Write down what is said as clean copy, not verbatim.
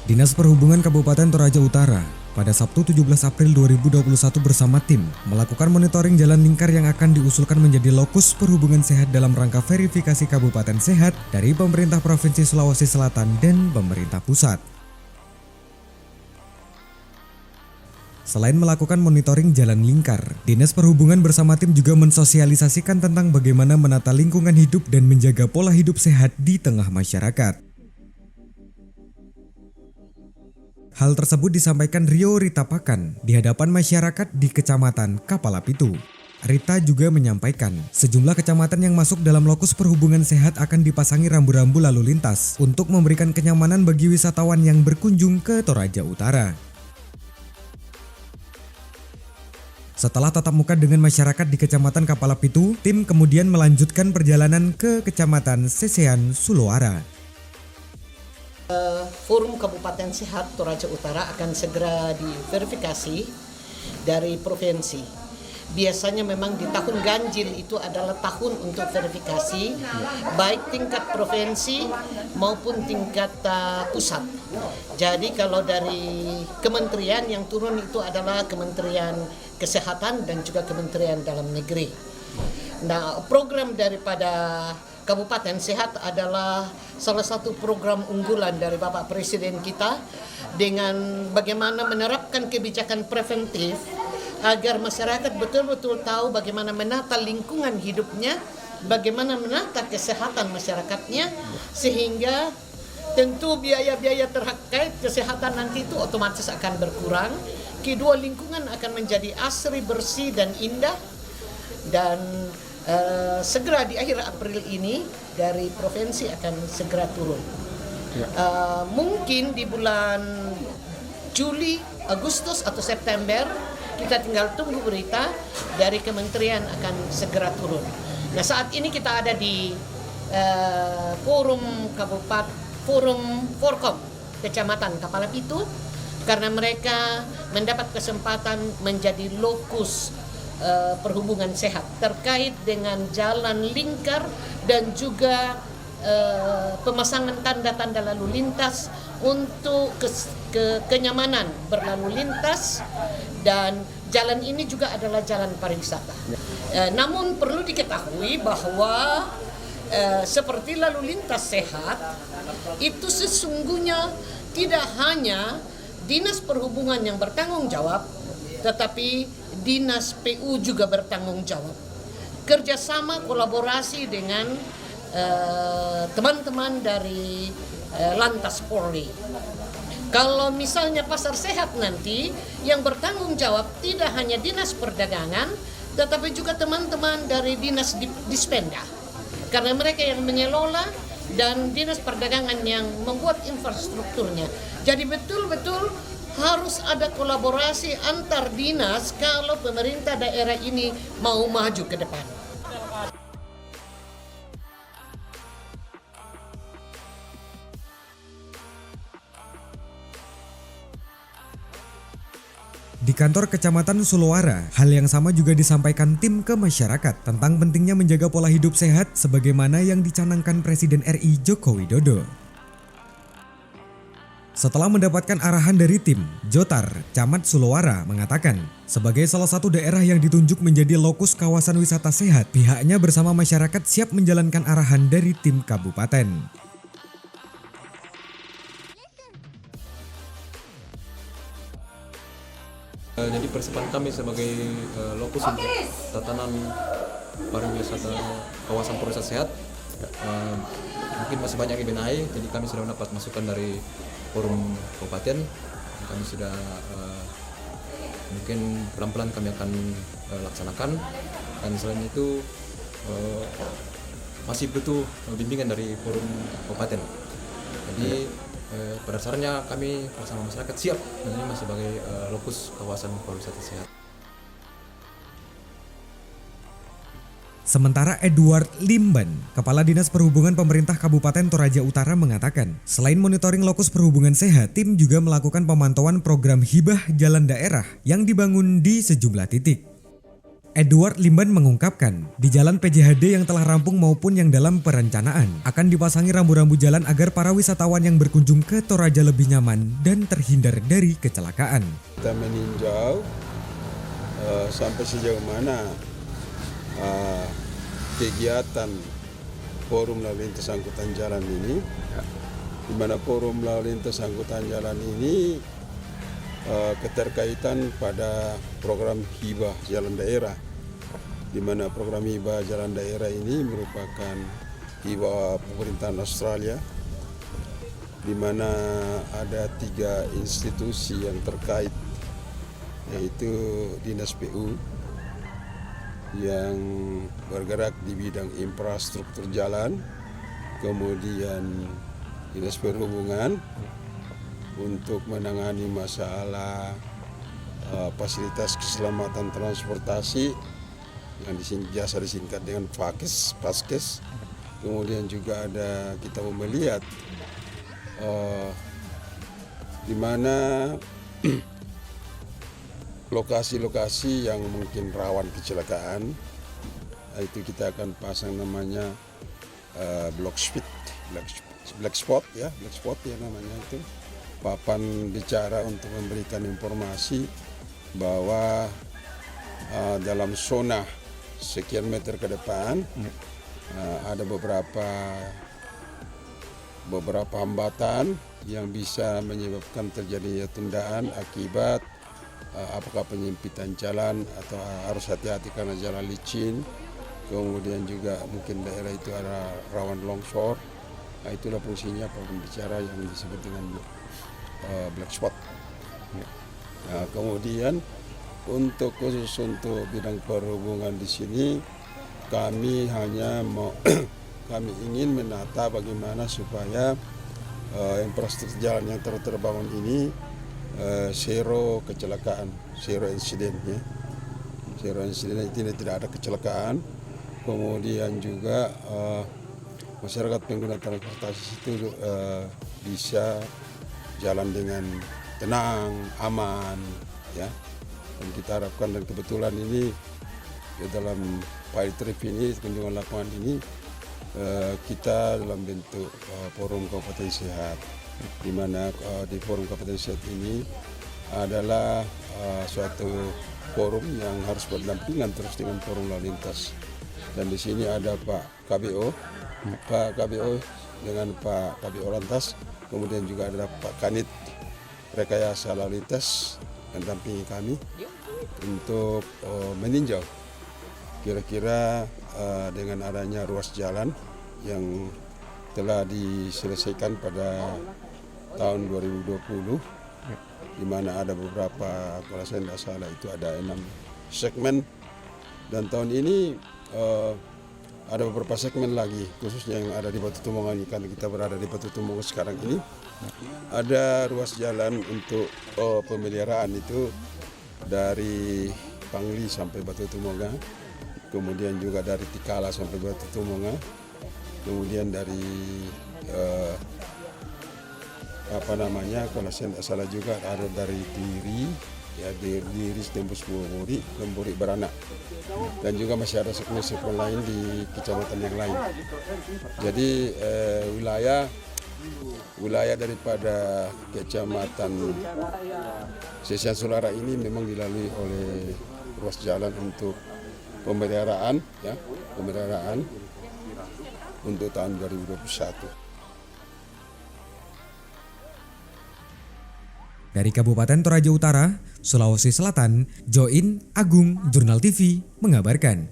Dinas Perhubungan Kabupaten Toraja Utara pada Sabtu 17 April 2021 bersama tim melakukan monitoring jalan lingkar yang akan diusulkan menjadi lokus perhubungan sehat dalam rangka verifikasi kabupaten sehat dari pemerintah Provinsi Sulawesi Selatan dan pemerintah pusat. Selain melakukan monitoring jalan lingkar, Dinas Perhubungan bersama tim juga mensosialisasikan tentang bagaimana menata lingkungan hidup dan menjaga pola hidup sehat di tengah masyarakat. Hal tersebut disampaikan Rio Rita Pakan di hadapan masyarakat di Kecamatan Kapalapitu. Rita juga menyampaikan sejumlah kecamatan yang masuk dalam lokus perhubungan sehat akan dipasangi rambu-rambu lalu lintas untuk memberikan kenyamanan bagi wisatawan yang berkunjung ke Toraja Utara. Setelah tatap muka dengan masyarakat di Kecamatan Kapalapitu, tim kemudian melanjutkan perjalanan ke Kecamatan Sesean, Sulawara. Forum Kabupaten Sehat Toraja Utara akan segera diverifikasi dari provinsi. Biasanya memang di tahun ganjil itu adalah tahun untuk verifikasi, baik tingkat provinsi maupun tingkat pusat. Jadi kalau dari kementerian yang turun itu adalah Kementerian Kesehatan dan juga Kementerian Dalam Negeri. Nah, program daripada Kabupaten Sehat adalah salah satu program unggulan dari Bapak Presiden kita dengan bagaimana menerapkan kebijakan preventif agar masyarakat betul-betul tahu bagaimana menata lingkungan hidupnya, bagaimana menata kesehatan masyarakatnya, sehingga tentu biaya-biaya terkait kesehatan nanti itu otomatis akan berkurang. Kedua, lingkungan akan menjadi asri, bersih dan indah, dan segera di akhir April ini dari provinsi akan segera turun. Mungkin di bulan Juli, Agustus atau September kita tinggal tunggu berita dari kementerian akan segera turun. Nah, saat ini kita ada di forum Forkom Kecamatan Kapalapitu karena mereka mendapat kesempatan menjadi lokus perhubungan sehat terkait dengan jalan lingkar dan juga pemasangan tanda-tanda lalu lintas untuk kenyamanan berlalu lintas, dan jalan ini juga adalah jalan pariwisata. Namun perlu diketahui bahwa seperti lalu lintas sehat itu sesungguhnya tidak hanya Dinas Perhubungan yang bertanggung jawab, tetapi Dinas PU juga bertanggung jawab. Kerjasama kolaborasi dengan teman-teman dari Lantas Polri. Kalau misalnya pasar sehat nanti yang bertanggung jawab tidak hanya Dinas Perdagangan, tetapi juga teman-teman dari Dinas Dispenda. Karena mereka yang mengelola dan Dinas Perdagangan yang membuat infrastrukturnya. Jadi betul-betul harus ada kolaborasi antar dinas kalau pemerintah daerah ini mau maju ke depan. Di kantor Kecamatan Sulawara, hal yang sama juga disampaikan tim ke masyarakat tentang pentingnya menjaga pola hidup sehat sebagaimana yang dicanangkan Presiden RI Joko Widodo. Setelah mendapatkan arahan dari tim, Jotar, Camat Sulawara mengatakan, sebagai salah satu daerah yang ditunjuk menjadi lokus kawasan wisata sehat, pihaknya bersama masyarakat siap menjalankan arahan dari tim kabupaten. Jadi persiapan kami sebagai lokus untuk tatanan pariwisata kawasan pariwisata sehat mungkin masih banyak yang dibenahi, jadi kami sudah mendapat masukan dari forum kabupaten. Kami sudah mungkin pelan-pelan kami akan laksanakan, dan selain itu masih butuh bimbingan dari forum kabupaten. Jadi pada dasarnya kami bersama masyarakat siap menerima sebagai lokus kawasan pariwisata sehat. Sementara Edward Limban, Kepala Dinas Perhubungan Pemerintah Kabupaten Toraja Utara mengatakan, selain monitoring lokus perhubungan sehat, tim juga melakukan pemantauan program hibah jalan daerah yang dibangun di sejumlah titik. Edward Limban mengungkapkan, di jalan PJHD yang telah rampung maupun yang dalam perencanaan akan dipasangi rambu-rambu jalan agar para wisatawan yang berkunjung ke Toraja lebih nyaman dan terhindar dari kecelakaan. Kita meninjau sampai sejauh mana kegiatan forum lalu lintas angkutan jalan ini, di mana forum lalu lintas angkutan jalan ini keterkaitan pada program hibah jalan daerah, di mana program hibah jalan daerah ini merupakan hibah pemerintahan Australia, di mana ada 3 institusi yang terkait, yaitu Dinas PU yang bergerak di bidang infrastruktur jalan, kemudian Dinas Perhubungan untuk menangani masalah fasilitas keselamatan transportasi yang biasa disingkat dengan Paskes. Kemudian juga ada kita melihat di mana lokasi-lokasi yang mungkin rawan kecelakaan, itu kita akan pasang namanya black spot ya namanya itu. Papan bicara untuk memberikan informasi bahwa dalam zona sekian meter ke depan ada beberapa hambatan yang bisa menyebabkan terjadinya tundaan akibat apakah penyempitan jalan atau harus hati-hati karena jalan licin, kemudian juga mungkin daerah itu ada rawan longsor. Nah, itulah fungsinya papan bicara yang disebut dengan black spot. Nah, kemudian khusus untuk bidang perhubungan di sini kami hanya kami ingin menata bagaimana supaya infrastruktur jalan yang terbangun ini zero kecelakaan, zero insiden ya. Zero insiden itu tidak ada kecelakaan. Kemudian juga masyarakat pengguna transportasi itu bisa jalan dengan tenang, aman, ya. Dan kita harapkan, dan kebetulan ini dalam pilot trip ini, kunjungan lapangan ini, kita dalam bentuk forum Kabupaten Sehat, di mana di forum Kabupaten Sehat ini adalah suatu forum yang harus berdampingan terus dengan forum lalu lintas. Dan di sini ada Pak KBO dengan Pak KBO Lantas. Kemudian juga ada Pak Kanit Rekayasa Lalu Lintas mendampingi kami untuk meninjau kira-kira dengan adanya ruas jalan yang telah diselesaikan pada tahun 2020, di mana ada beberapa, kalau saya tidak salah itu ada 6 segmen, dan tahun ini ada beberapa segmen lagi, khususnya yang ada di Batu Tumongan. Karena kita berada di Batu Tumongan sekarang ini, ada ruas jalan untuk pemeliharaan itu dari Pangli sampai Batu Tumongan, kemudian juga dari Tikala sampai Batu Tumongan, kemudian dari kalau saya tidak salah juga ada dari Diri, ya Diri tembus Lemburi Beranak, dan juga masih ada segmen-segmen lain di kecamatan yang lain. Jadi wilayah daripada kecamatan Sesian Sulara ini memang dilalui oleh ruas jalan untuk pemeliharaan untuk tahun 2021. Dari Kabupaten Toraja Utara, Sulawesi Selatan, Join Agung Jurnal TV mengabarkan.